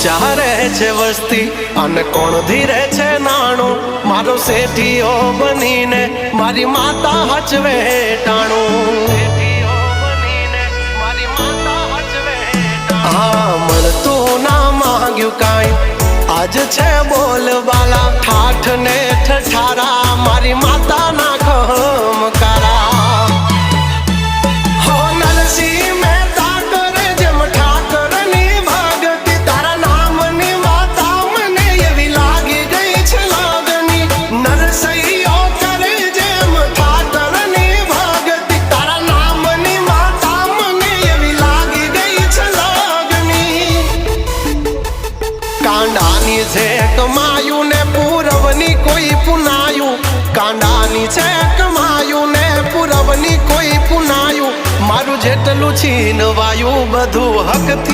ઊંચા રહે છે વસ્તી અને કોણ ધીરે છે નાણું મારો શેઠીઓ બનીને મારી માતા હચવે ટાણું હા મળતું ના માંગ્યું કાંઈ આજ છે બોલબાલા ઠાઠ ને ઠઠારા મારી માતા ના ખમકારા હો નરસિંહ મહેતા કરે જેમ ઠાકર ની ભગતી તારા નામની માતા મને એવી લાગી ગઈ છે લાગણી નરસિંહો કરે જેમ ઠાકર ની ભગતી તારા નામની માતા મને એવી લાગી ગઈ છે લાગણી કાંડાની છે કમાયું ને પૂરવની કોઈ પુનાયું કાંડાની છે કમાયું ને પૂરવની કોઈ પુનાયું મારું જેટલું છીનવાયું બધું હકથી